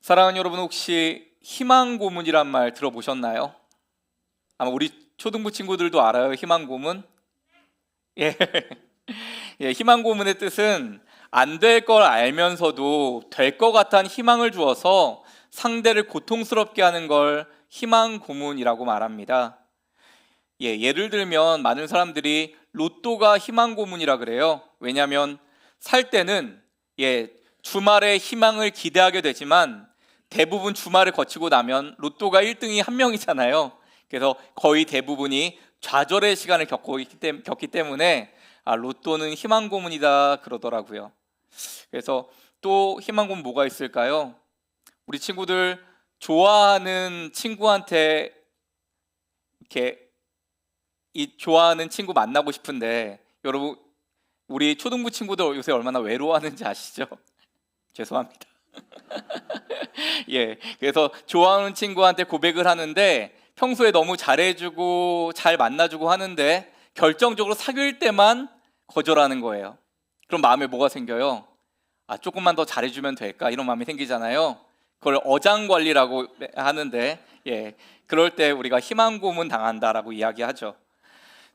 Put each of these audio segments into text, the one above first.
사랑하는 여러분, 혹시 희망 고문이란 말 들어보셨나요? 아마 우리 초등부 친구들도 알아요. 희망 고문? 예. 예, 희망 고문의 뜻은 안 될 걸 알면서도 될 것 같은 희망을 주어서 상대를 고통스럽게 하는 걸 희망 고문이라고 말합니다. 예를 들면 많은 사람들이 로또가 희망 고문이라 그래요. 왜냐하면 살 때는 주말에 희망을 기대하게 되지만 대부분 주말을 거치고 나면 로또가 1등이 한 명이잖아요. 그래서 거의 대부분이 좌절의 시간을 겪기 때문에 로또는 희망 고문이다 그러더라고요. 그래서 또 희망 고문 뭐가 있을까요? 우리 친구들 좋아하는 친구한테 좋아하는 친구 만나고 싶은데, 여러분 우리 초등부 친구들 요새 얼마나 외로워하는지 아시죠? 죄송합니다. 그래서 좋아하는 친구한테 고백을 하는데 평소에 너무 잘해주고 잘 만나주고 하는데 결정적으로 사귈 때만 거절하는 거예요. 그럼 마음에 뭐가 생겨요? 조금만 더 잘해주면 될까? 이런 마음이 생기잖아요. 그걸 어장관리라고 하는데, 그럴 때 우리가 희망 고문 당한다라고 이야기하죠.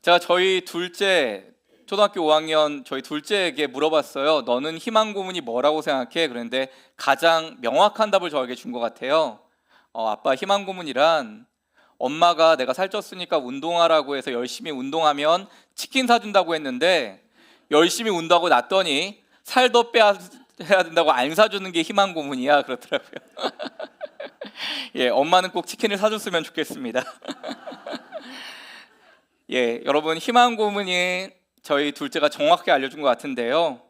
제가 저희 둘째, 초등학교 5학년 저희 둘째에게 물어봤어요. 너는 희망 고문이 뭐라고 생각해? 그런데 가장 명확한 답을 저에게 준 것 같아요. 아빠, 희망 고문이란 엄마가 내가 살쪘으니까 운동하라고 해서 열심히 운동하면 치킨 사준다고 했는데 열심히 운동하고 났더니 살 더 빼야 된다고 안 사주는 게 희망 고문이야 그렇더라고요. 엄마는 꼭 치킨을 사줬으면 좋겠습니다. 여러분, 희망 고문이 저희 둘째가 정확하게 알려준 것 같은데요.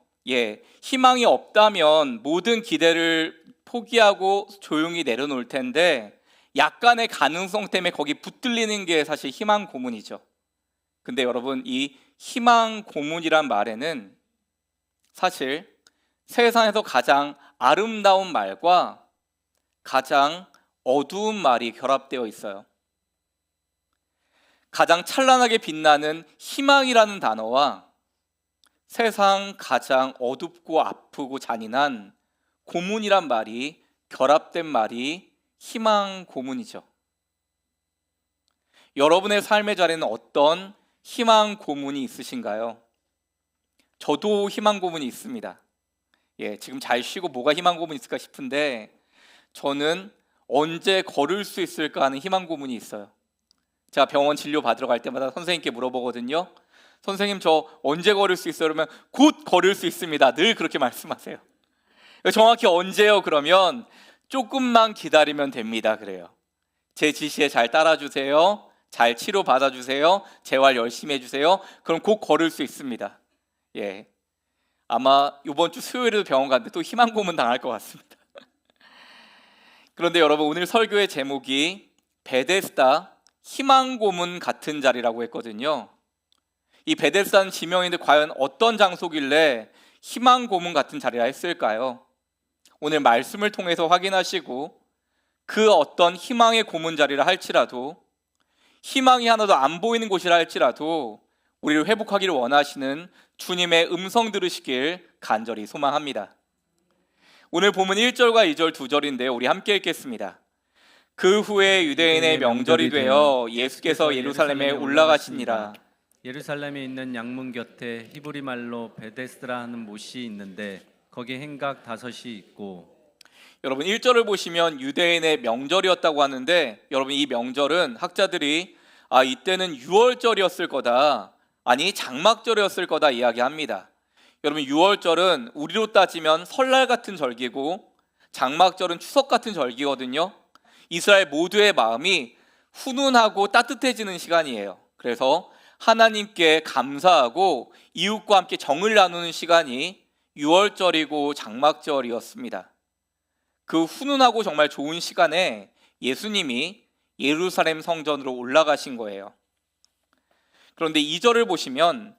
희망이 없다면 모든 기대를 포기하고 조용히 내려놓을 텐데 약간의 가능성 때문에 거기 붙들리는 게 사실 희망 고문이죠. 근데 여러분, 이 희망 고문이란 말에는 사실 세상에서 가장 아름다운 말과 가장 어두운 말이 결합되어 있어요. 가장 찬란하게 빛나는 희망이라는 단어와 세상 가장 어둡고 아프고 잔인한 고문이란 말이 결합된 말이 희망 고문이죠. 여러분의 삶의 자리에는 어떤 희망 고문이 있으신가요? 저도 희망 고문이 있습니다. 지금 잘 쉬고 뭐가 희망 고문이 있을까 싶은데 저는 언제 걸을 수 있을까 하는 희망 고문이 있어요. 제가 병원 진료 받으러 갈 때마다 선생님께 물어보거든요. 선생님, 저 언제 걸을 수 있어요? 그러면 곧 걸을 수 있습니다. 늘 그렇게 말씀하세요. 정확히 언제요? 그러면 조금만 기다리면 됩니다. 그래요. 제 지시에 잘 따라주세요. 잘 치료 받아주세요. 재활 열심히 해주세요. 그럼 곧 걸을 수 있습니다. 아마 이번 주 수요일에도 병원 갔는데 또 희망 고문 당할 것 같습니다. 그런데 여러분, 오늘 설교의 제목이 베데스다 희망 고문 같은 자리라고 했거든요. 이 베데스다는 지명인데 과연 어떤 장소길래 희망 고문 같은 자리라 했을까요? 오늘 말씀을 통해서 확인하시고 그 어떤 희망의 고문 자리라 할지라도, 희망이 하나도 안 보이는 곳이라 할지라도 우리를 회복하기를 원하시는 주님의 음성 들으시길 간절히 소망합니다. 오늘 본문 1절과 2절 2절인데요. 우리 함께 읽겠습니다. 그 후에 유대인의 명절이 되어 예수께서 예루살렘에 올라가시니라. 예루살렘에 있는 양문 곁에 히브리 말로 베데스다 하는 못이 있는데 거기 행각 5이 있고. 여러분, 1절을 보시면 유대인의 명절이었다고 하는데, 여러분, 이 명절은 학자들이 이때는 유월절이었을 거다, 아니 장막절이었을 거다 이야기합니다. 여러분, 유월절은 우리로 따지면 설날 같은 절기고 장막절은 추석 같은 절기거든요. 이스라엘 모두의 마음이 훈훈하고 따뜻해지는 시간이에요. 그래서 하나님께 감사하고 이웃과 함께 정을 나누는 시간이 유월절이고 장막절이었습니다. 그 훈훈하고 정말 좋은 시간에 예수님이 예루살렘 성전으로 올라가신 거예요. 그런데 2절을 보시면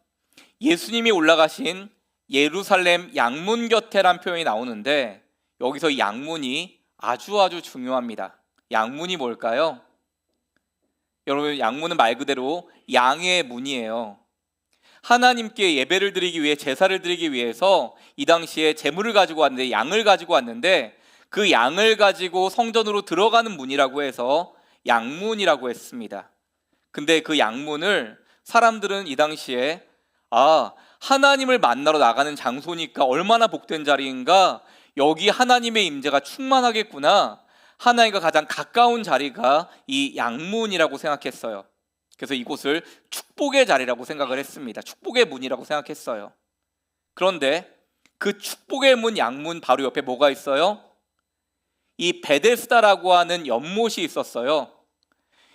예수님이 올라가신 예루살렘 양문 곁에란 표현이 나오는데, 여기서 양문이 아주 중요합니다. 양문이 뭘까요? 여러분, 양문은 말 그대로 양의 문이에요. 하나님께 예배를 드리기 위해, 제사를 드리기 위해서 이 당시에 제물을 가지고 왔는데, 양을 가지고 왔는데 그 양을 가지고 성전으로 들어가는 문이라고 해서 양문이라고 했습니다. 근데 그 양문을 사람들은 이 당시에 하나님을 만나러 나가는 장소니까 얼마나 복된 자리인가, 여기 하나님의 임재가 충만하겠구나, 하나님과 가장 가까운 자리가 이 양문이라고 생각했어요. 그래서 이곳을 축복의 자리라고 생각을 했습니다. 축복의 문이라고 생각했어요. 그런데 그 축복의 문 양문 바로 옆에 뭐가 있어요? 이 베데스다라고 하는 연못이 있었어요.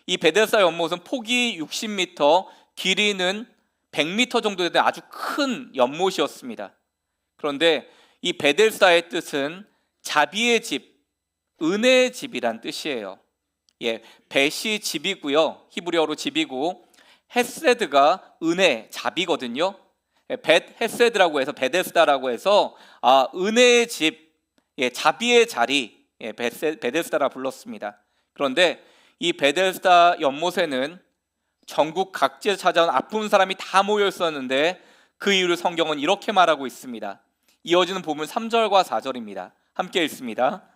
이 베데스다 연못은 폭이 60m, 길이는 100m 정도 되는 아주 큰 연못이었습니다. 그런데 이 베데스다의 뜻은 자비의 집, 은혜의 집이란 뜻이에요. 벳이 집이고요, 히브리어로 집이고, 헤세드가 은혜, 자비거든요. 벳 헤세드라고 해서 베데스다라고 해서 은혜의 집, 자비의 자리, 베데스다라 불렀습니다. 그런데 이 베데스다 연못에는 전국 각지에서 찾아온 아픈 사람이 다 모여 있었는데 그 이유를 성경은 이렇게 말하고 있습니다. 이어지는 본문 3절과 4절입니다. 함께 읽습니다.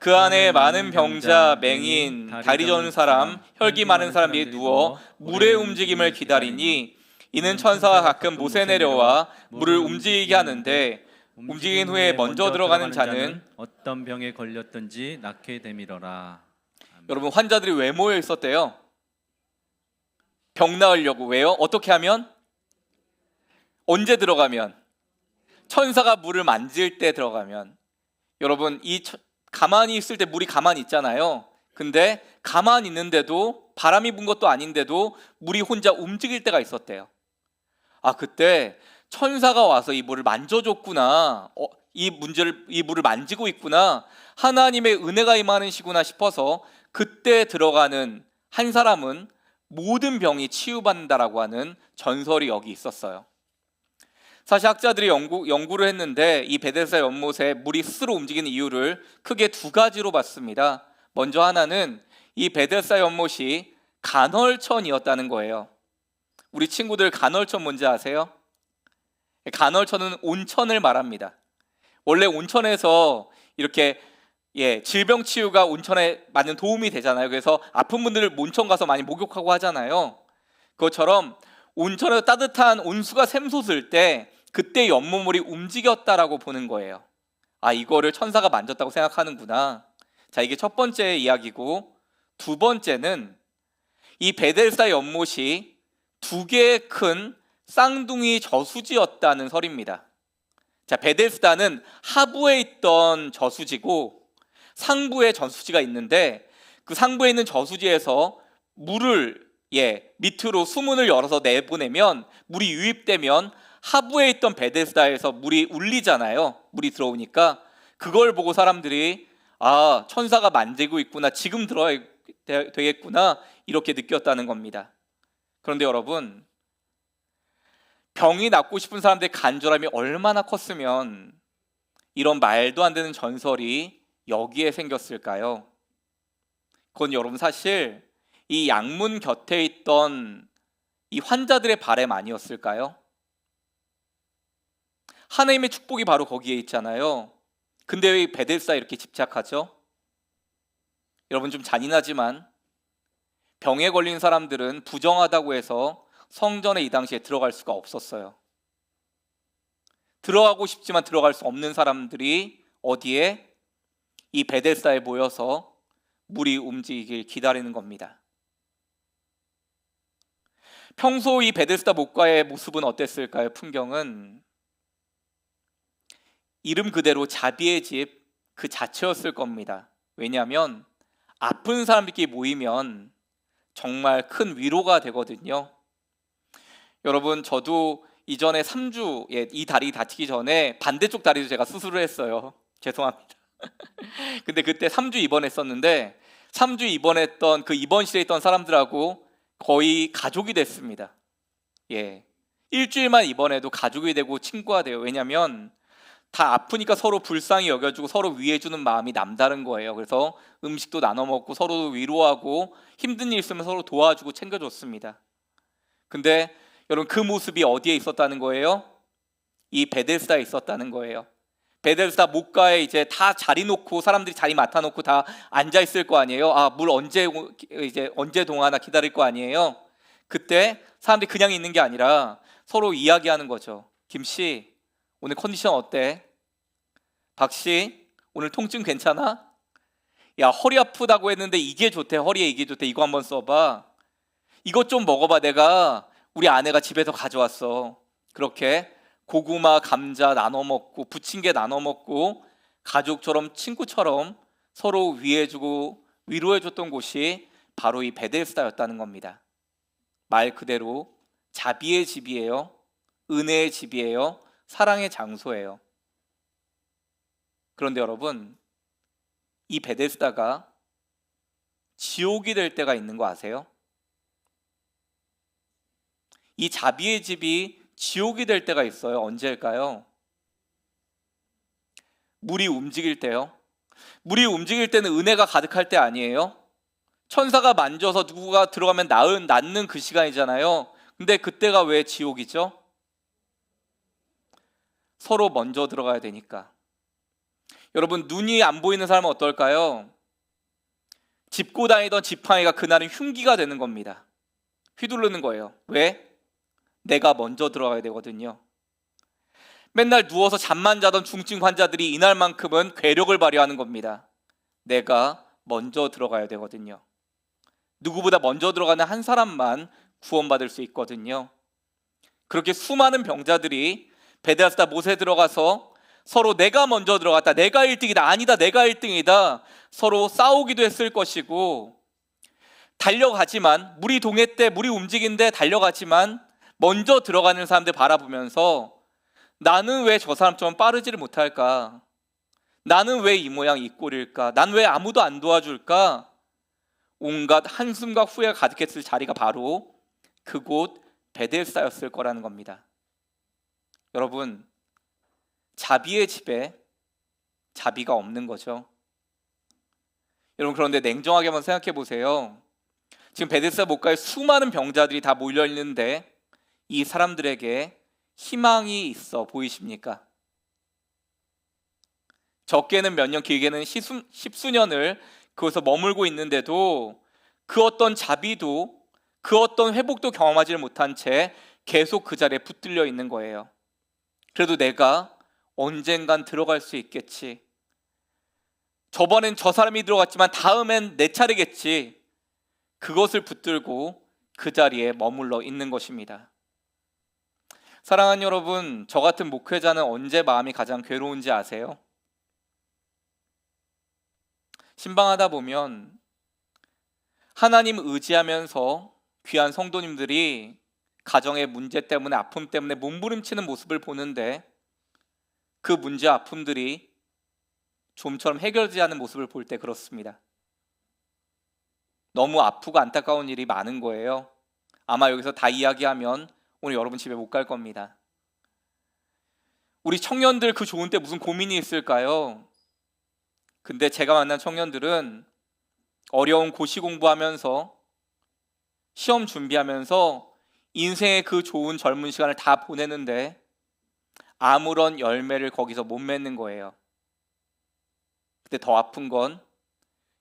그 안에 많은 병자, 맹인, 다리 저는 사람, 혈기 많은 사람이 누워 물의 움직임을 기다리니 이는 천사가 가끔 못에 내려와 물을 움직이게 하는데 움직인 후에 먼저 들어가는 자는 어떤 병에 걸렸든지 낫게 되밀어라. 여러분, 환자들이 왜 모여 있었대요? 병 나으려고. 왜요? 어떻게 하면? 언제 들어가면? 천사가 물을 만질 때 들어가면. 여러분, 가만히 있을 때 물이 가만히 있잖아요. 근데 가만히 있는데도, 바람이 분 것도 아닌데도 물이 혼자 움직일 때가 있었대요. 그때 천사가 와서 이 물을 만져줬구나, 이 물을 만지고 있구나, 하나님의 은혜가 임하는 시구나 싶어서 그때 들어가는 한 사람은 모든 병이 치유받는다라고 하는 전설이 여기 있었어요. 사실 학자들이 연구를 했는데 이 베데스다 연못에 물이 스스로 움직이는 이유를 크게 두 가지로 봤습니다. 먼저 하나는 이 베데스다 연못이 간헐천이었다는 거예요. 우리 친구들 간헐천 뭔지 아세요? 간헐천은 온천을 말합니다. 원래 온천에서 이렇게 질병 치유가 온천에 많은 도움이 되잖아요. 그래서 아픈 분들을 온천 가서 많이 목욕하고 하잖아요. 그것처럼 온천에서 따뜻한 온수가 샘솟을 때 그때 연못물이 움직였다라고 보는 거예요. 이거를 천사가 만졌다고 생각하는구나. 자, 이게 첫 번째 이야기고, 두 번째는 이 베데스다 연못이 두 개의 큰 쌍둥이 저수지였다는 설입니다. 자, 베데스다는 하부에 있던 저수지고 상부에 저수지가 있는데, 그 상부에 있는 저수지에서 물을 밑으로 수문을 열어서 내보내면, 물이 유입되면 하부에 있던 베데스다에서 물이 울리잖아요. 물이 들어오니까. 그걸 보고 사람들이 천사가 만지고 있구나, 지금 들어야 되겠구나, 이렇게 느꼈다는 겁니다. 그런데 여러분, 병이 낫고 싶은 사람들의 간절함이 얼마나 컸으면 이런 말도 안 되는 전설이 여기에 생겼을까요? 그건 여러분, 사실 이 양문 곁에 있던 이 환자들의 바람 아니었을까요? 하나님의 축복이 바로 거기에 있잖아요. 근데 왜 베데스다에 이렇게 집착하죠? 여러분, 좀 잔인하지만 병에 걸린 사람들은 부정하다고 해서 성전에 이 당시에 들어갈 수가 없었어요. 들어가고 싶지만 들어갈 수 없는 사람들이 어디에? 이 베데스다에 모여서 물이 움직이길 기다리는 겁니다. 평소 이 베데스다 목가의 모습은 어땠을까요? 풍경은 이름 그대로 자비의 집 그 자체였을 겁니다. 왜냐하면 아픈 사람들끼리 모이면 정말 큰 위로가 되거든요. 여러분, 저도 이전에 3주, 이 다리 다치기 전에 반대쪽 다리도 제가 수술을 했어요. 죄송합니다. 근데 그때 3주 입원했었는데 3주 입원했던 그 입원실에 있던 사람들하고 거의 가족이 됐습니다. 일주일만 입원해도 가족이 되고 친구가 돼요. 왜냐하면 다 아프니까 서로 불쌍히 여겨주고 서로 위해주는 마음이 남다른 거예요. 그래서 음식도 나눠 먹고 서로 위로하고 힘든 일 있으면 서로 도와주고 챙겨줬습니다. 근데 여러분, 그 모습이 어디에 있었다는 거예요? 이 베데스다에 있었다는 거예요. 베데스다 목가에 이제 다 자리 놓고 사람들이 자리 맡아 놓고 다 앉아 있을 거 아니에요. 물 언제 동하나 기다릴 거 아니에요. 그때 사람들이 그냥 있는 게 아니라 서로 이야기하는 거죠. 김 씨, 오늘 컨디션 어때? 박 씨, 오늘 통증 괜찮아? 야, 허리 아프다고 했는데 이게 좋대. 허리에 이게 좋대. 이거 한번 써봐. 이것 좀 먹어봐. 내가 우리 아내가 집에서 가져왔어. 그렇게 고구마, 감자 나눠 먹고 부침개 나눠 먹고 가족처럼 친구처럼 서로 위해주고 위로해줬던 곳이 바로 이 베데스다였다는 겁니다. 말 그대로 자비의 집이에요. 은혜의 집이에요. 사랑의 장소예요. 그런데 여러분, 이 베데스다가 지옥이 될 때가 있는 거 아세요? 이 자비의 집이 지옥이 될 때가 있어요. 언제일까요? 물이 움직일 때요. 물이 움직일 때는 은혜가 가득할 때 아니에요? 천사가 만져서 누구가 들어가면 낫는 그 시간이잖아요. 근데 그때가 왜 지옥이죠? 서로 먼저 들어가야 되니까. 여러분, 눈이 안 보이는 사람은 어떨까요? 짚고 다니던 지팡이가 그날은 흉기가 되는 겁니다. 휘두르는 거예요. 왜? 내가 먼저 들어가야 되거든요. 맨날 누워서 잠만 자던 중증 환자들이 이날만큼은 괴력을 발휘하는 겁니다. 내가 먼저 들어가야 되거든요. 누구보다 먼저 들어가는 한 사람만 구원받을 수 있거든요. 그렇게 수많은 병자들이 베데스다 못에 들어가서 서로 내가 먼저 들어갔다, 내가 1등이다, 아니다, 내가 1등이다 서로 싸우기도 했을 것이고, 달려가지만 물이 동했대, 물이 움직인데 달려가지만 먼저 들어가는 사람들 바라보면서 나는 왜 저 사람처럼 빠르지를 못할까? 나는 왜 이 모양 이 꼴일까? 난 왜 아무도 안 도와줄까? 온갖 한숨과 후회가 가득했을 자리가 바로 그곳 베데스다였을 거라는 겁니다. 여러분, 자비의 집에 자비가 없는 거죠. 여러분, 그런데 냉정하게 한번 생각해 보세요. 지금 베데스다 목가에 수많은 병자들이 다 몰려 있는데 이 사람들에게 희망이 있어 보이십니까? 적게는 몇 년, 길게는 십수년을 그곳에서 머물고 있는데도 그 어떤 자비도 그 어떤 회복도 경험하지 못한 채 계속 그 자리에 붙들려 있는 거예요. 그래도 내가 언젠간 들어갈 수 있겠지. 저번엔 저 사람이 들어갔지만 다음엔 내 차례겠지. 그것을 붙들고 그 자리에 머물러 있는 것입니다. 사랑하는 여러분, 저 같은 목회자는 언제 마음이 가장 괴로운지 아세요? 신방하다 보면 하나님 의지하면서 귀한 성도님들이 가정의 문제 때문에, 아픔 때문에 몸부림치는 모습을 보는데 그 문제, 아픔들이 좀처럼 해결되지 않는 모습을 볼 때 그렇습니다. 너무 아프고 안타까운 일이 많은 거예요. 아마 여기서 다 이야기하면 오늘 여러분 집에 못 갈 겁니다. 우리 청년들 그 좋은 때 무슨 고민이 있을까요? 근데 제가 만난 청년들은 어려운 고시 공부하면서 시험 준비하면서 인생의 그 좋은 젊은 시간을 다 보내는데 아무런 열매를 거기서 못 맺는 거예요. 근데 더 아픈 건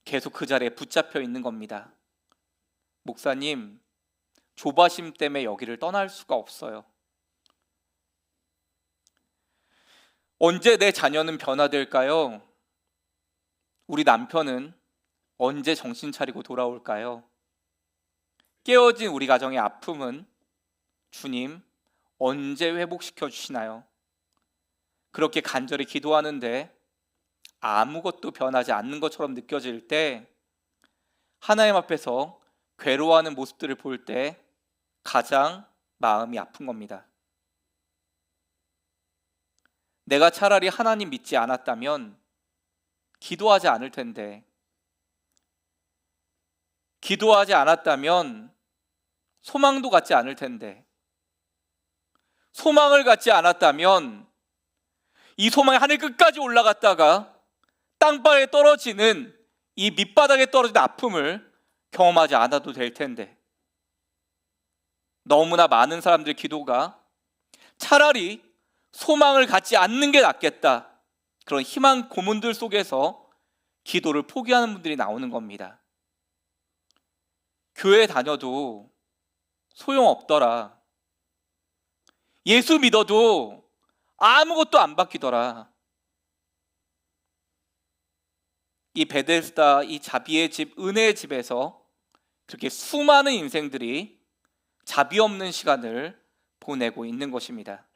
계속 그 자리에 붙잡혀 있는 겁니다. 목사님, 조바심 때문에 여기를 떠날 수가 없어요. 언제 내 자녀는 변화될까요? 우리 남편은 언제 정신 차리고 돌아올까요? 깨어진 우리 가정의 아픔은 주님 언제 회복시켜 주시나요? 그렇게 간절히 기도하는데 아무것도 변하지 않는 것처럼 느껴질 때, 하나님 앞에서 괴로워하는 모습들을 볼 때 가장 마음이 아픈 겁니다. 내가 차라리 하나님 믿지 않았다면 기도하지 않을 텐데, 기도하지 않았다면 소망도 갖지 않을 텐데, 소망을 갖지 않았다면 이 소망이 하늘 끝까지 올라갔다가 땅바닥에 떨어지는 이 밑바닥에 떨어진 아픔을 경험하지 않아도 될 텐데, 너무나 많은 사람들의 기도가 차라리 소망을 갖지 않는 게 낫겠다, 그런 희망 고문들 속에서 기도를 포기하는 분들이 나오는 겁니다. 교회 다녀도 소용없더라. 예수 믿어도 아무것도 안 바뀌더라. 이 베데스다, 이 자비의 집, 은혜의 집에서 그렇게 수많은 인생들이 자비 없는 시간을 보내고 있는 것입니다.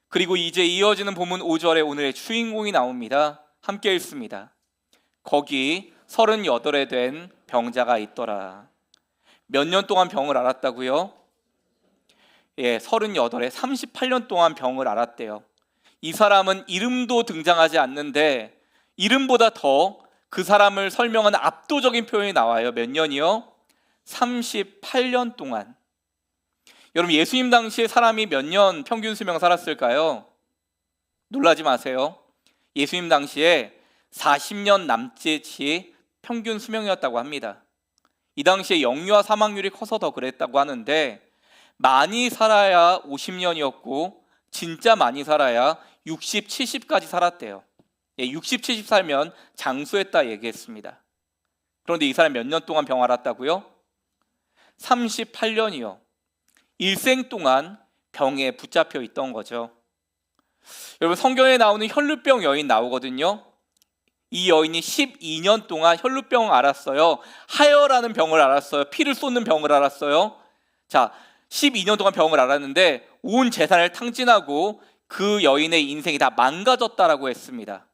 그리고 이제 이어지는 본문 5절에 오늘의 주인공이 나옵니다. 함께 읽습니다. 거기 38에 된 병자가 있더라. 몇 년 동안 병을 앓았다고요? 38에 38년 동안 병을 앓았대요. 이 사람은 이름도 등장하지 않는데 이름보다 더 그 사람을 설명하는 압도적인 표현이 나와요. 몇 년이요? 38년 동안. 여러분, 예수님 당시에 사람이 몇 년 평균 수명 살았을까요? 놀라지 마세요. 예수님 당시에 40년 남짓이 평균 수명이었다고 합니다. 이 당시에 영유아 사망률이 커서 더 그랬다고 하는데, 많이 살아야 50년이었고 진짜 많이 살아야 60, 70까지 살았대요. 60, 70 살면 장수했다 얘기했습니다. 그런데 이 사람 몇 년 동안 병 앓았다고요? 38년이요. 일생 동안 병에 붙잡혀 있던 거죠. 여러분, 성경에 나오는 혈루병 여인 나오거든요. 이 여인이 12년 동안 혈루병을 앓았어요. 하여라는 병을 앓았어요. 피를 쏟는 병을 앓았어요. 자, 12년 동안 병을 앓았는데 온 재산을 탕진하고 그 여인의 인생이 다 망가졌다라고 했습니다.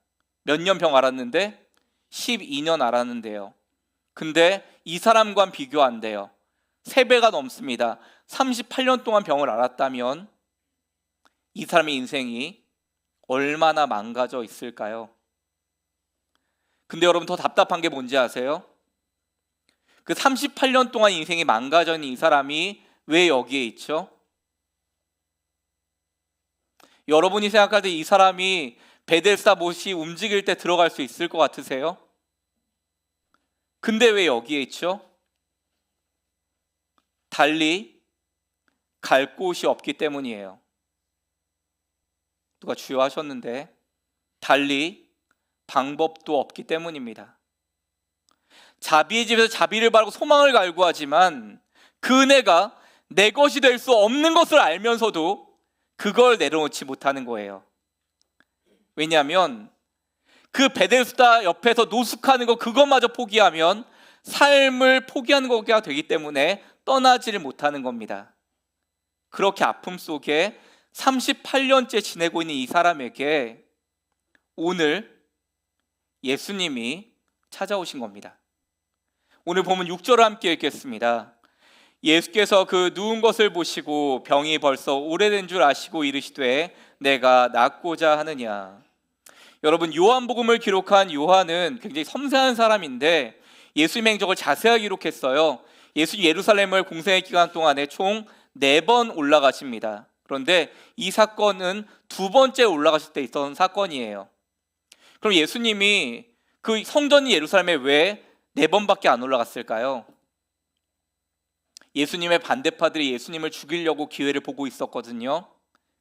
몇 년 병 앓았는데? 12년 앓았는데요. 근데 이 사람과는 비교 안 돼요. 3배가 넘습니다. 38년 동안 병을 앓았다면 이 사람의 인생이 얼마나 망가져 있을까요? 근데 여러분, 더 답답한 게 뭔지 아세요? 그 38년 동안 인생이 망가져 있는 이 사람이 왜 여기에 있죠? 여러분이 생각할 때 이 사람이 베데스다 못이 움직일 때 들어갈 수 있을 것 같으세요? 근데 왜 여기에 있죠? 달리 갈 곳이 없기 때문이에요. 누가 주여하셨는데 달리 방법도 없기 때문입니다. 자비의 집에서 자비를 바라고 소망을 갈구하지만 그 은혜가 내 것이 될 수 없는 것을 알면서도 그걸 내려놓지 못하는 거예요. 왜냐하면 그 베데스다 옆에서 노숙하는 거, 그것마저 포기하면 삶을 포기하는 거가 되기 때문에 떠나지를 못하는 겁니다. 그렇게 아픔 속에 38년째 지내고 있는 이 사람에게 오늘 예수님이 찾아오신 겁니다. 오늘 보면 6절을 함께 읽겠습니다. 예수께서 그 누운 것을 보시고 병이 벌써 오래된 줄 아시고 이르시되 내가 낫고자 하느냐. 여러분, 요한복음을 기록한 요한은 굉장히 섬세한 사람인데 예수님의 행적을 자세하게 기록했어요. 예수님 예루살렘을 공생의 기간 동안에 총 4번 올라가십니다. 그런데 이 사건은 2번째 올라가실 때 있었던 사건이에요. 그럼 예수님이 그 성전이 예루살렘에 왜 4번밖에 안 올라갔을까요? 예수님의 반대파들이 예수님을 죽이려고 기회를 보고 있었거든요.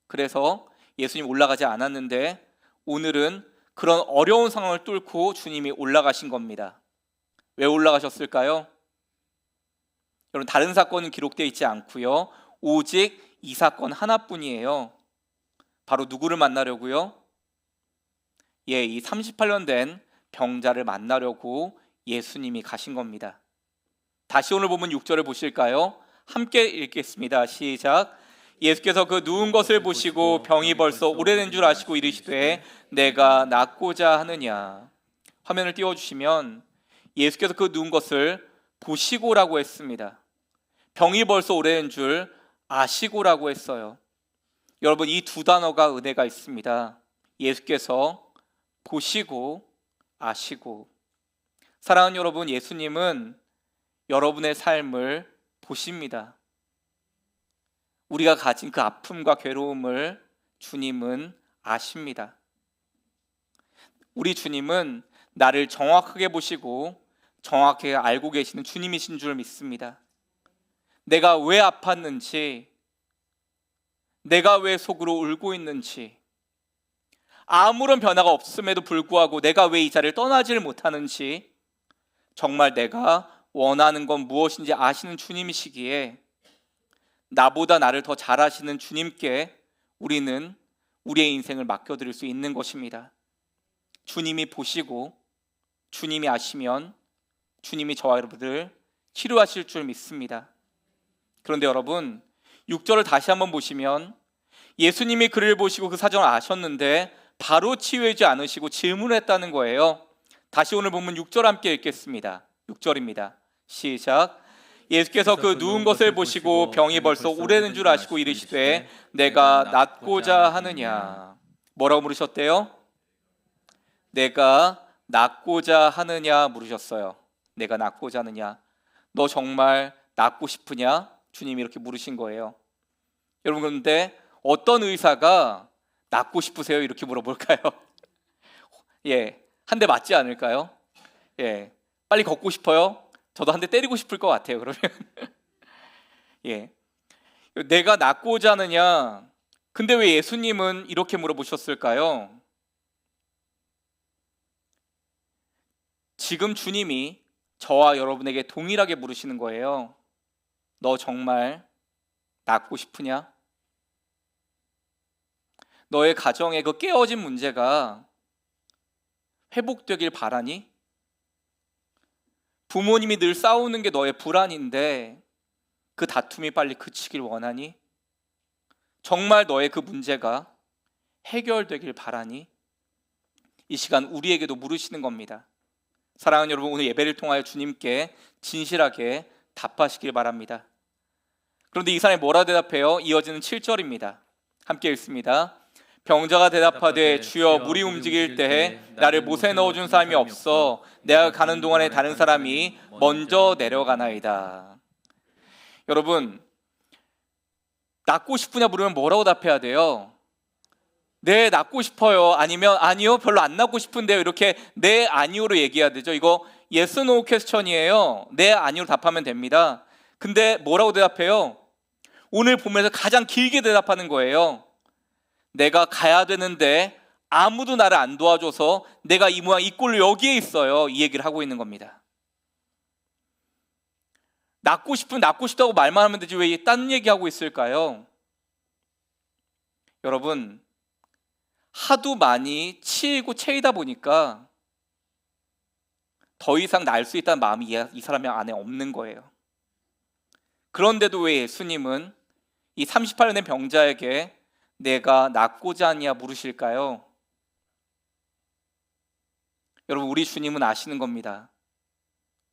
그래서 예수님 올라가지 않았는데 오늘은 그런 어려운 상황을 뚫고 주님이 올라가신 겁니다. 왜 올라가셨을까요? 여러분, 다른 사건은 기록되어 있지 않고요. 오직 이 사건 하나뿐이에요. 바로 누구를 만나려고요? 이 38년 된 병자를 만나려고 예수님이 가신 겁니다. 다시 오늘 보면 6절을 보실까요? 함께 읽겠습니다. 시작. 예수께서 그 누운 것을 보시고 병이 벌써 오래된 줄 아시고 이르시되 내가 낫고자 하느냐. 화면을 띄워주시면 예수께서 그 누운 것을 보시고라고 했습니다. 병이 벌써 오래된 줄 아시고라고 했어요. 여러분, 이 2 단어가 은혜가 있습니다. 예수께서 보시고 아시고. 사랑하는 여러분, 예수님은 여러분의 삶을 보십니다. 우리가 가진 그 아픔과 괴로움을 주님은 아십니다. 우리 주님은 나를 정확하게 보시고 정확하게 알고 계시는 주님이신 줄 믿습니다. 내가 왜 아팠는지, 내가 왜 속으로 울고 있는지, 아무런 변화가 없음에도 불구하고 내가 왜 이 자리를 떠나지를 못하는지, 정말 내가 원하는 건 무엇인지 아시는 주님이시기에 나보다 나를 더 잘 아시는 주님께 우리는 우리의 인생을 맡겨드릴 수 있는 것입니다. 주님이 보시고 주님이 아시면 주님이 저와 여러분들을 치료하실 줄 믿습니다. 그런데 여러분, 6절을 다시 한번 보시면 예수님이 그를 보시고 그 사정을 아셨는데 바로 치유하지 않으시고 질문했다는 거예요. 다시 오늘 본문 6절 함께 읽겠습니다. 6절입니다. 시작. 예수께서 그 누운 것을 보시고 병이 벌써 오래된 줄 아시고 이르시되 내가 낫고자 하느냐. 뭐라고 물으셨대요? 내가 낫고자 하느냐 물으셨어요. 내가 낫고자 하느냐. 너 정말 낫고 싶으냐? 주님이 이렇게 물으신 거예요. 여러분, 그런데 어떤 의사가 낫고 싶으세요? 이렇게 물어볼까요? 예, 한 대 맞지 않을까요? 예, 빨리 걷고 싶어요? 저도 한 대 때리고 싶을 것 같아요. 그러면 예, 내가 낫고자 하느냐. 근데 왜 예수님은 이렇게 물어보셨을까요? 지금 주님이 저와 여러분에게 동일하게 물으시는 거예요. 너 정말 낫고 싶으냐? 너의 가정의 그 깨어진 문제가 회복되길 바라니? 부모님이 늘 싸우는 게 너의 불안인데 그 다툼이 빨리 그치길 원하니? 정말 너의 그 문제가 해결되길 바라니? 이 시간 우리에게도 물으시는 겁니다. 사랑하는 여러분, 오늘 예배를 통하여 주님께 진실하게 답하시길 바랍니다. 그런데 이 사람이 뭐라 대답해요? 이어지는 7절입니다. 함께 읽습니다. 병자가 대답하되 주여, 물이 움직일 때에 나를 못에 넣어준 사람이 없어 내가 가는 동안에 다른 사람이 먼저 내려가나이다. 여러분, 낫고 싶으냐 물으면 뭐라고 답해야 돼요? 네, 낫고 싶어요. 아니면 아니요, 별로 안 낫고 싶은데요. 이렇게 네, 아니요로 얘기해야 되죠. 이거 yes, no 퀘스천이에요. 네, 아니요로 답하면 됩니다. 근데 뭐라고 대답해요? 오늘 보면서 가장 길게 대답하는 거예요. 내가 가야 되는데 아무도 나를 안 도와줘서 내가 이 모양 이 꼴로 여기에 있어요. 이 얘기를 하고 있는 겁니다. 낫고 싶으면 낫고 싶다고 말만 하면 되지 왜 딴 얘기하고 있을까요? 여러분, 하도 많이 치이고 채이다 보니까 더 이상 날 수 있다는 마음이 이 사람 안에 없는 거예요. 그런데도 왜 예수님은 이 38년 된 병자에게 내가 낫고자 하냐 물으실까요? 여러분, 우리 주님은 아시는 겁니다.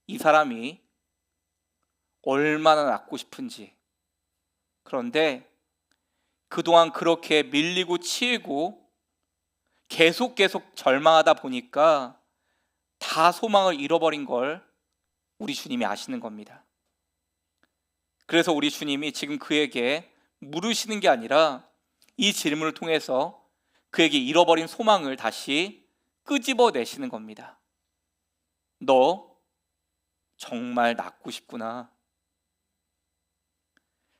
이 사람이 얼마나 낫고 싶은지. 그런데 그동안 그렇게 밀리고 치이고 계속 절망하다 보니까 다 소망을 잃어버린 걸 우리 주님이 아시는 겁니다. 그래서 우리 주님이 지금 그에게 물으시는 게 아니라 이 질문을 통해서 그에게 잃어버린 소망을 다시 끄집어내시는 겁니다. 너 정말 낫고 싶구나.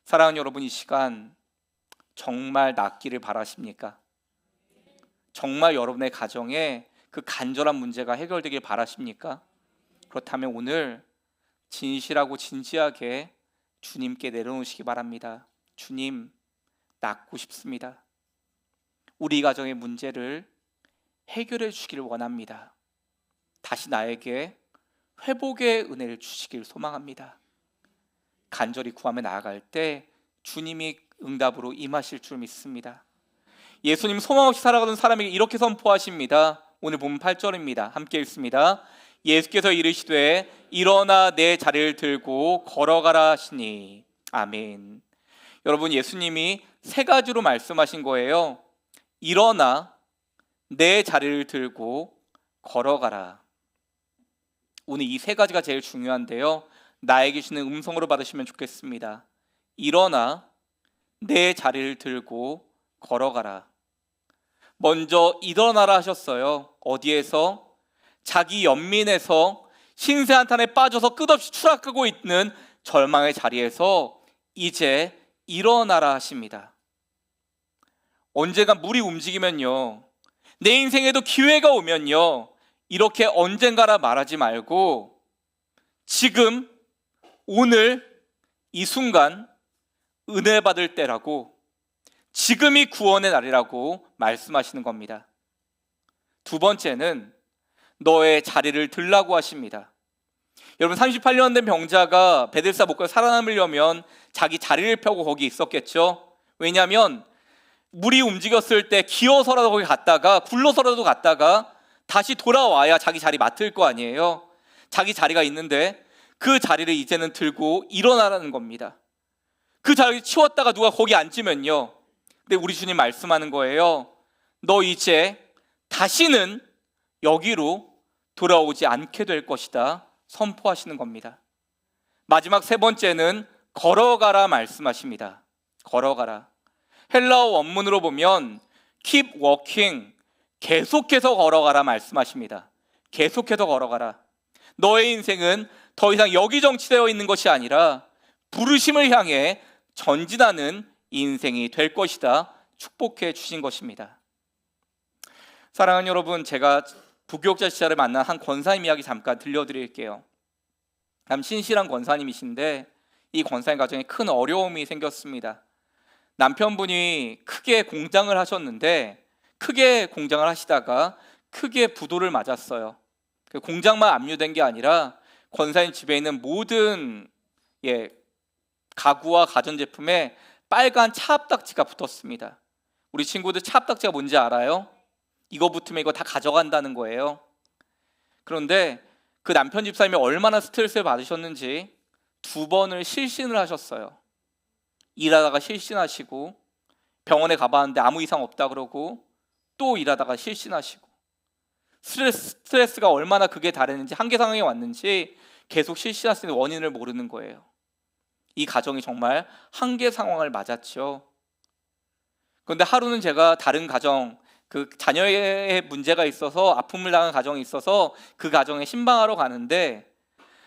사랑하는 여러분, 이 시간 정말 낫기를 바라십니까? 정말 여러분의 가정에 그 간절한 문제가 해결되길 바라십니까? 그렇다면 오늘 진실하고 진지하게 주님께 내려놓으시기 바랍니다. 주님, 낫고 싶습니다. 우리 가정의 문제를 해결해 주시기를 원합니다. 다시 나에게 회복의 은혜를 주시길 소망합니다. 간절히 구하며 나아갈 때 주님이 응답으로 임하실 줄 믿습니다. 예수님 소망 없이 살아가던 사람에게 이렇게 선포하십니다. 오늘 본문 8절입니다. 함께 읽습니다. 예수께서 이르시되 일어나 내 자리를 들고 걸어가라 하시니. 아멘. 여러분, 예수님이 세 가지로 말씀하신 거예요. 일어나 내 자리를 들고 걸어가라. 오늘 이 세 가지가 제일 중요한데요, 나에게 주는 음성으로 받으시면 좋겠습니다. 일어나 내 자리를 들고 걸어가라. 먼저 일어나라 하셨어요. 어디에서? 자기 연민에서 신세 한탄에 빠져서 끝없이 추락하고 있는 절망의 자리에서 이제 일어나라 하십니다. 언젠가 물이 움직이면요, 내 인생에도 기회가 오면요, 이렇게 언젠가라 말하지 말고 지금, 오늘, 이 순간 은혜 받을 때라고, 지금이 구원의 날이라고 말씀하시는 겁니다. 두 번째는 너의 자리를 들라고 하십니다. 여러분, 38년 된 병자가 베데스다 목가에 살아남으려면 자기 자리를 펴고 거기 있었겠죠. 왜냐하면 물이 움직였을 때 기어서라도 거기 갔다가 굴러서라도 갔다가 다시 돌아와야 자기 자리 맡을 거 아니에요. 자기 자리가 있는데 그 자리를 이제는 들고 일어나라는 겁니다. 그 자리 치웠다가 누가 거기 앉으면요, 근데 우리 주님 말씀하는 거예요. 너 이제 다시는 여기로 돌아오지 않게 될 것이다 선포하시는 겁니다. 마지막 세 번째는 걸어가라 말씀하십니다. 걸어가라. 헬라어 원문으로 보면 keep walking, 계속해서 걸어가라 말씀하십니다. 계속해서 걸어가라. 너의 인생은 더 이상 여기 정치되어 있는 것이 아니라 부르심을 향해 전진하는 인생이 될 것이다 축복해 주신 것입니다. 사랑하는 여러분, 제가 부교육자 시절에 만난 한 권사님 이야기 잠깐 들려드릴게요. 참 신실한 권사님이신데 이 권사님 가정에 큰 어려움이 생겼습니다. 남편분이 크게 공장을 하셨는데 크게 공장을 하시다가 크게 부도를 맞았어요. 공장만 압류된 게 아니라 권사님 집에 있는 모든 가구와 가전제품에 빨간 차압딱지가 붙었습니다. 우리 친구들 차압딱지가 뭔지 알아요? 이거 붙으면 이거 다 가져간다는 거예요. 그런데 그 남편 집사님이 얼마나 스트레스를 받으셨는지 2번을 실신을 하셨어요. 일하다가 실신하시고, 병원에 가봤는데 아무 이상 없다 그러고, 또 일하다가 실신하시고, 스트레스가 얼마나 극에 달했는지, 한계 상황에 왔는지 계속 실신하시는 원인을 모르는 거예요. 이 가정이 정말 한계 상황을 맞았죠. 그런데 하루는 제가 다른 가정, 그 자녀의 문제가 있어서 아픔을 당한 가정이 있어서 그 가정에 신방하러 가는데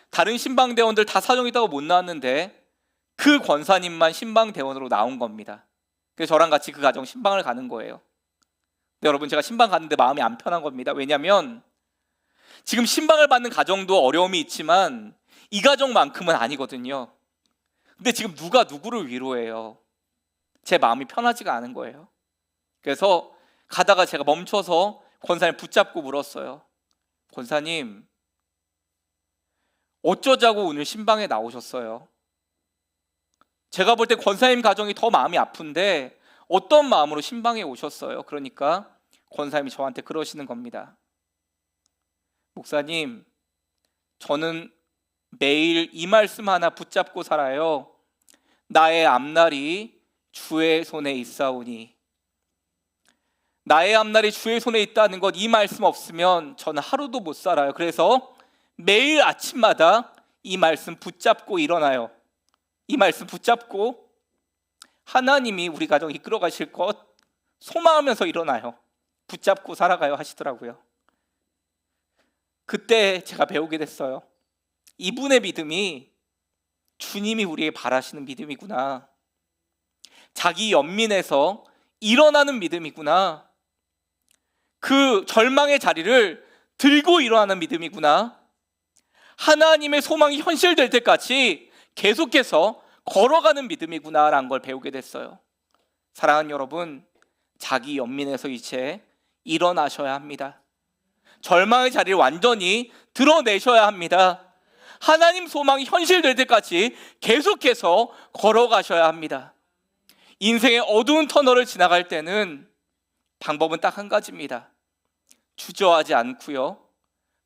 다른 신방대원들 다 사정 있다고 못 나왔는데 그 권사님만 신방대원으로 나온 겁니다. 그래서 저랑 같이 그 가정 신방을 가는 거예요. 근데 여러분, 제가 신방 갔는데 마음이 안 편한 겁니다. 왜냐하면 지금 신방을 받는 가정도 어려움이 있지만 이 가정만큼은 아니거든요. 근데 지금 누가 누구를 위로해요? 제 마음이 편하지가 않은 거예요. 그래서 가다가 제가 멈춰서 권사님 붙잡고 물었어요. 권사님, 어쩌자고 오늘 신방에 나오셨어요? 제가 볼 때 권사님 가정이 더 마음이 아픈데 어떤 마음으로 신방에 오셨어요? 그러니까 권사님이 저한테 그러시는 겁니다. 목사님, 저는 매일 이 말씀 하나 붙잡고 살아요. 나의 앞날이 주의 손에 있사오니. 나의 앞날이 주의 손에 있다는 것, 이 말씀 없으면 저는 하루도 못 살아요. 그래서 매일 아침마다 이 말씀 붙잡고 일어나요. 이 말씀 붙잡고 하나님이 우리 가정 이끌어 가실 것 소망하면서 일어나요. 붙잡고 살아가요 하시더라고요. 그때 제가 배우게 됐어요. 이분의 믿음이 주님이 우리에게 바라시는 믿음이구나. 자기 연민에서 일어나는 믿음이구나. 그 절망의 자리를 들고 일어나는 믿음이구나. 하나님의 소망이 현실될 때까지 계속해서 걸어가는 믿음이구나라는 걸 배우게 됐어요. 사랑하는 여러분, 자기 연민에서 이제 일어나셔야 합니다. 절망의 자리를 완전히 드러내셔야 합니다. 하나님 소망이 현실될 때까지 계속해서 걸어가셔야 합니다. 인생의 어두운 터널을 지나갈 때는 방법은 딱 한 가지입니다. 주저하지 않고요,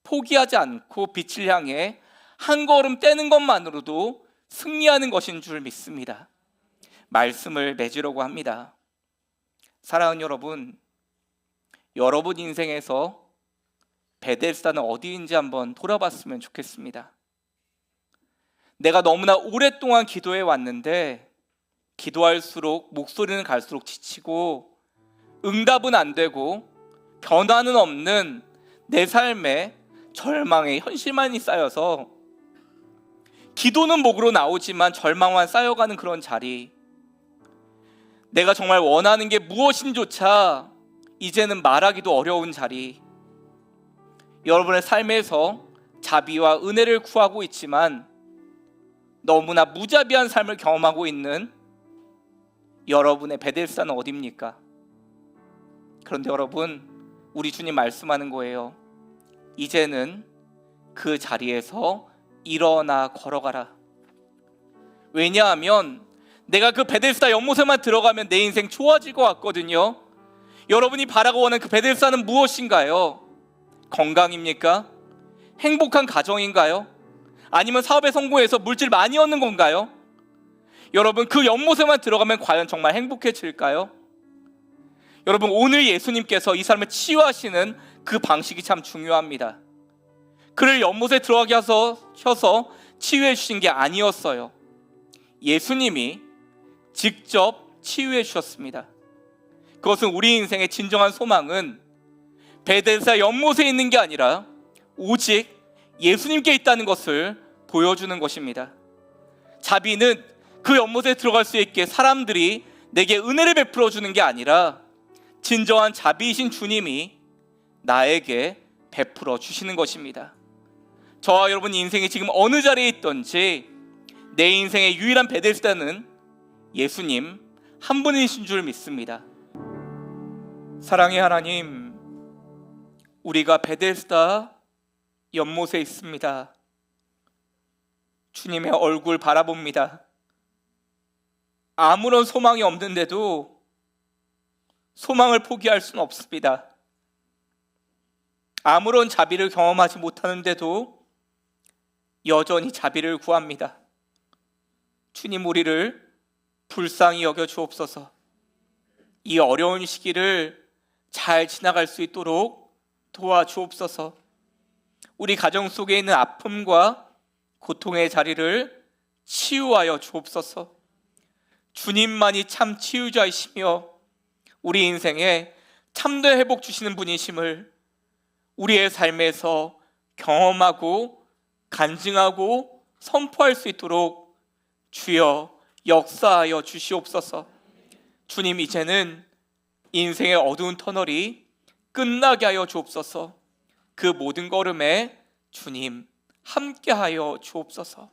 포기하지 않고 빛을 향해 한 걸음 떼는 것만으로도 승리하는 것인 줄 믿습니다. 말씀을 맺으려고 합니다. 사랑하는 여러분, 여러분 인생에서 베데스다는 어디인지 한번 돌아봤으면 좋겠습니다. 내가 너무나 오랫동안 기도해 왔는데 기도할수록 목소리는 갈수록 지치고 응답은 안 되고 변화는 없는 내 삶에 절망의 현실만이 쌓여서 기도는 목으로 나오지만 절망만 쌓여가는 그런 자리, 내가 정말 원하는 게 무엇인조차 이제는 말하기도 어려운 자리, 여러분의 삶에서 자비와 은혜를 구하고 있지만 너무나 무자비한 삶을 경험하고 있는 여러분의 베델사는 어디입니까? 그런데 여러분, 우리 주님 말씀하는 거예요. 이제는 그 자리에서 일어나 걸어가라. 왜냐하면 내가 그 베델사 연못에만 들어가면 내 인생 좋아질 것 같거든요. 여러분이 바라고 원하는 그 베델사는 무엇인가요? 건강입니까? 행복한 가정인가요? 아니면 사업에 성공해서 물질 많이 얻는 건가요? 여러분, 그 연못에만 들어가면 과연 정말 행복해질까요? 여러분, 오늘 예수님께서 이 사람을 치유하시는 그 방식이 참 중요합니다. 그를 연못에 들어가게 하셔서 치유해 주신 게 아니었어요. 예수님이 직접 치유해 주셨습니다. 그것은 우리 인생의 진정한 소망은 베델사 연못에 있는 게 아니라 오직 예수님께 있다는 것을 보여주는 것입니다. 자비는 그 연못에 들어갈 수 있게 사람들이 내게 은혜를 베풀어 주는 게 아니라 진정한 자비이신 주님이 나에게 베풀어 주시는 것입니다. 저와 여러분 인생이 지금 어느 자리에 있든지 내 인생의 유일한 베델사는 예수님 한 분이신 줄 믿습니다. 사랑의 하나님, 우리가 베델사 연못에 있습니다. 주님의 얼굴 바라봅니다. 아무런 소망이 없는데도 소망을 포기할 수는 없습니다. 아무런 자비를 경험하지 못하는데도 여전히 자비를 구합니다. 주님, 우리를 불쌍히 여겨 주옵소서. 이 어려운 시기를 잘 지나갈 수 있도록 도와주옵소서. 우리 가정 속에 있는 아픔과 고통의 자리를 치유하여 주옵소서. 주님만이 참 치유자이시며 우리 인생에 참된 회복 주시는 분이심을 우리의 삶에서 경험하고 간증하고 선포할 수 있도록 주여 역사하여 주시옵소서. 주님, 이제는 인생의 어두운 터널이 끝나게 하여 주옵소서. 그 모든 걸음에 주님 함께하여 주옵소서.